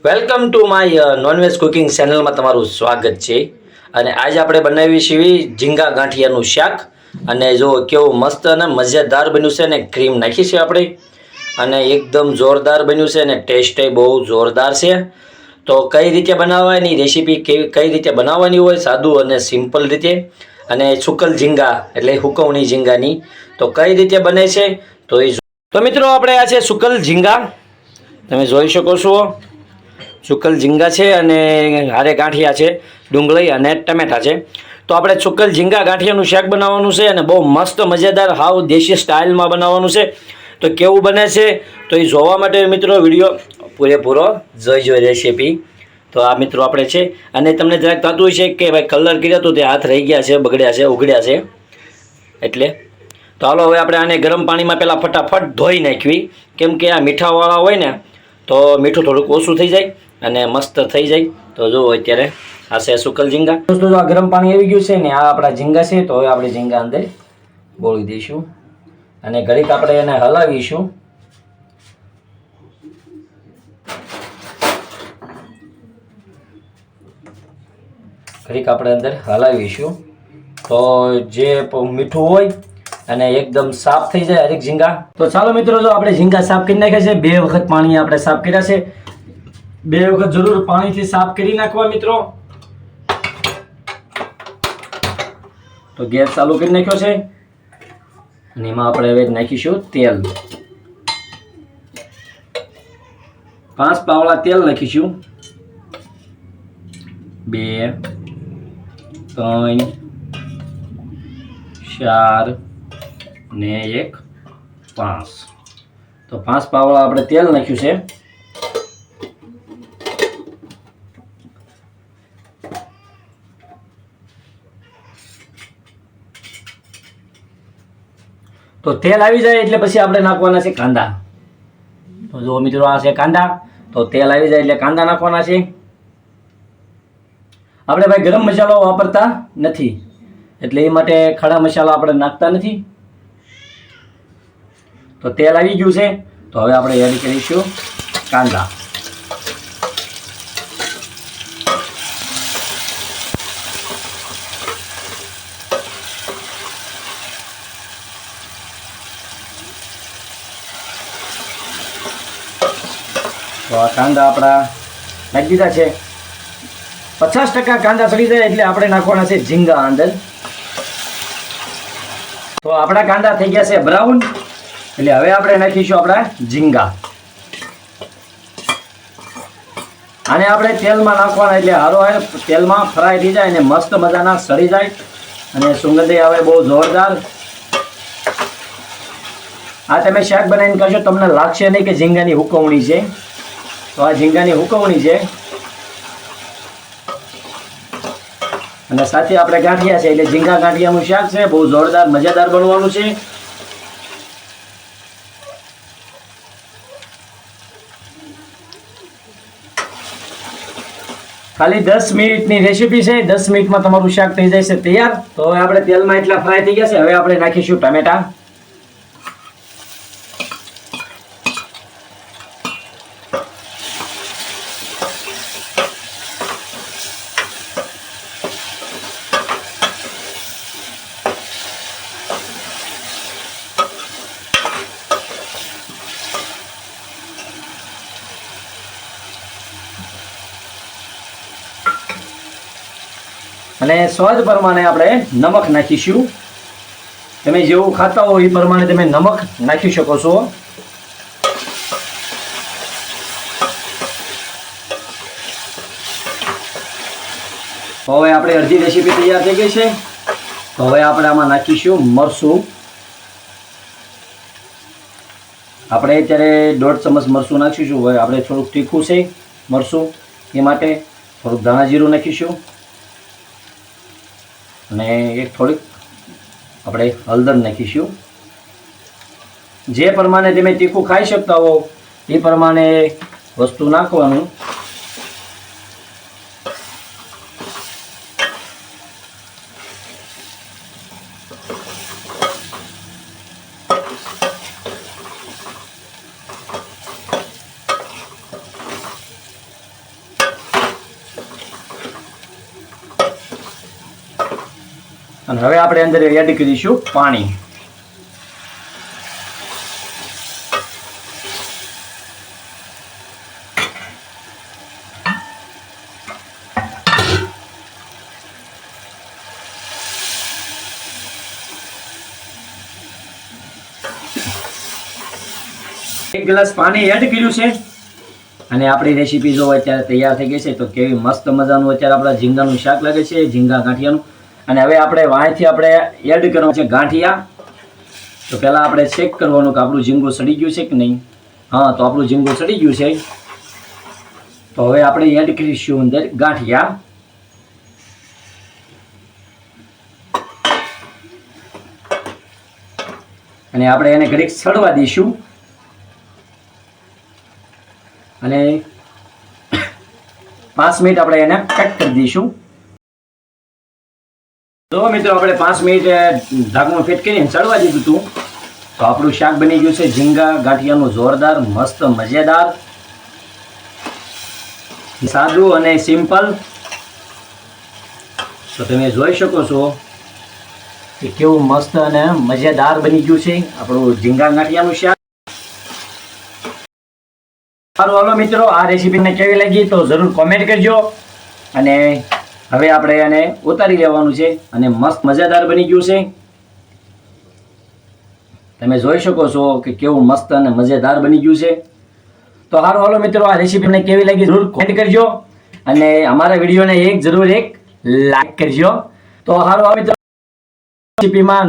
Welcome to my nonveg cooking ચેનલમાં તમારું સ્વાગત છે. અને આજે આપણે બનાવી છીએ ઝીંગા ગાંઠિયાનું શાક. અને જો કેવું મસ્ત અને મજેદાર બન્યું છે ને ક્રીમ નાખી છે આપણે, અને એકદમ જોરદાર બન્યું છે અને ટેસ્ટ બહુ જોરદાર છે. તો કઈ રીતે બનાવવાની રેસીપી કઈ રીતે બનાવવાની હોય સાદું અને સિમ્પલ રીતે, અને સુકલ ઝીંગા એટલે હુકવણી ઝીંગાની તો કઈ રીતે બને છે તો મિત્રો આપણે આ છે સુકલ ઝીંગા, તમે જોઈ શકો છો. સુકલ ઝીંગા છે અને હારે ગાંઠિયા છે, ડુંગળી અને ટમેટા છે. તો આપણે સુકલ ઝીંગા ગાંઠિયાનું શાક બનાવવાનું છે અને બહુ મસ્ત મજેદાર હાવ દેશી સ્ટાઇલમાં બનાવવાનું છે. તો કેવું બને છે તો એ જોવા માટે મિત્રો વિડીયો પૂરેપૂરો જોઈજો રેસીપી. તો આ મિત્રો આપણે છે, અને તમને જરાક થતું હોય છે કે ભાઈ કલર કર્યો તો તે હાથ રહી ગયા છે, બગડ્યા છે, ઉઘડ્યા છે એટલે. તો હાલો હવે આપણે આને ગરમ પાણીમાં પહેલાં ફટાફટ ધોઈ નાખવી, કેમ કે આ મીઠાવાળા હોય ને તો મીઠું થોડુંક ઓછું થઈ જાય અને મસ્ત થઈ જાય. તો જો અત્યારે આ છે સુકલ ઝીંગા. દોસ્તો આ ગરમ પાણી આવી ગયું છે ને, આ આપણા ઝીંગા છે. તો હવે આપણે ઝીંગા અંદર બોળી દઈશું અને ઘડીક આપણે એને હલાવીશું. ઘડીક આપણે અંદર હલાવીશું તો જે મીઠું હોય અને એકદમ સાફ થઈ જાય હરેક ઝીંગા. તો ચાલો મિત્રો, જો આપણે ઝીંગા સાફ કરી નાખ્યા છે, 2 વખત પાણી આપણે સાફ કર્યા છે. 2 વખત જરૂર પાણીથી સાફ કરી નાખવા મિત્રો. તો ગેસ ચાલુ કરી નાખ્યો છે અને એમાં આપણે હવે નાખીશું તેલ. 5 પાવડા તેલ નાખીશું. 2 3 4 ને 1 5. તો 5 પાવડા આપણે તેલ નાખ્યું છે. તો તેલ આવી જાય એટલે પછી આપણે નાખવાના છે કાંદા. તો જો મિત્રો આ છે કાંદા. તો તેલ આવી જાય એટલે કાંદા નાખવાના છે. આપણે ભાઈ ગરમ મસાલો વાપરતા નથી, એટલે એ માટે ખડા મસાલા આપણે નાખતા નથી. તો તેલ આવી ગયું છે, તો હવે આપણે એડ કરીશું કાંદા. તો આ કાંદા આપણા નાખી દીધા છે. 50% કાંદા સડી જાય એટલે આપણે નાખવાના છે ઝીંગા અંદર. તો આપણા કાંદા થઈ ગયા છે બ્રાઉન, એટલે હવે આપણે નાખીશું આપણા ઝીંગા. આને આપણે તેલમાં નાખવાના એટલે હારો તેલમાં ફ્રાય થઈ જાય અને મસ્ત મજાના સડી જાય અને સુગંધ આવે બહુ જોરદાર. આ તમે શાક બનાવીને કરશો તમને લાગશે નહીં કે ઝીંગાની હુકવણી છે. તો આ ઝીંગાની હુકવણી છે અને સાથે આપણે ગાંઠિયા છે, એટલે ઝીંગા ગાંઠિયાનું શાક છે. બહુ જોરદાર મજેદાર બનવાનું છે. ખાલી 10 મિનિટની રેસીપી છે. 10 મિનિટમાં તમારું શાક થઈ જાય છે તૈયાર. તો હવે આપણે તેલમાં એટલા ફ્રાય થઈ ગયા છે. હવે આપણે નાખીશું ટામેટા. અને સ્વાદ પ્રમાણે આપણે નમક નાખીશું. તમે જેવું ખાતા હો એ પ્રમાણે તમે નમક નાખી શકો છો. તો હવે આપણે અડધી રેસીપી તૈયાર થઈ ગઈ છે. તો હવે આપણે આમાં નાખીશું મરચું. આપણે અત્યારે 1.5 ચમચ મરચું નાખીશું. હવે આપણે થોડુંક તીખું છે મરચું, એ માટે થોડુંક ધાણા જીરું નાખીશું અને એક થોડીક આપણે હળદર નાખીશું. જે પ્રમાણે તમે તીખું ખાઈ શકતા હો એ પ્રમાણે વસ્તુ નાખવાનું. અને હવે આપણે અંદર એડ કરીશું પાણી. એક ગ્લાસ પાણી એડ કર્યું છે અને આપણી રેસીપી જો અત્યારે તૈયાર થઈ ગઈ છે. તો કેવી મસ્ત મજાનું અત્યારે આપણા ઝીંગાનું શાક લાગે છે, ઝીંગા ગાંઠિયાનું. અને હવે આપણે વાંયથી આપણે એડ કરવાનું છે ગાંઠિયા. તો પહેલાં આપણે ચેક કરવાનું કે આપણું ઝીંગું સડી ગયું છે કે નહીં. હા, તો આપણું ઝીંગું સડી ગયું છે. તો હવે આપણે એડ કરીશું અંદર ગાંઠિયા. અને આપણે એને ઘડીક સડવા દઈશું અને 5 મિનિટ આપણે એને કટ કરી દઈશું. તો મિત્રો આપણે 5 મિનિટ ઢાંકણું ફિટ કરીને ચડવા દીધું હતું. તો આપણું શાક બની ગયું છે ઝીંગા ગાંઠિયાનું જોરદાર મસ્ત મજેદાર, સાદું અને સિમ્પલ. તો તમે જોઈ શકો છો કે કેવું મસ્ત અને મજેદાર બની ગયું છે આપણું ઝીંગા ગાંઠિયાનું શાક. સારું, હાલો મિત્રો, આ રેસીપીને કેવી લાગી તો જરૂર કોમેન્ટ કરજો. અને હવે આપણે એને ઉતારી લેવાનું છે અને મસ્ત મજેદાર બની ગયું છે. તમે જોઈ શકો છો કે કેવું મસ્ત અને મજેદાર બની ગયું છે. તો સારું, હાલો મિત્રો, આ રેસીપીને કેવી લાગી જરૂર કોમેન્ટ કરજો અને અમારા વિડીયોને જરૂર એક લાઈક કરજો. તો સારું, મિત્રો, રેસીપીમાં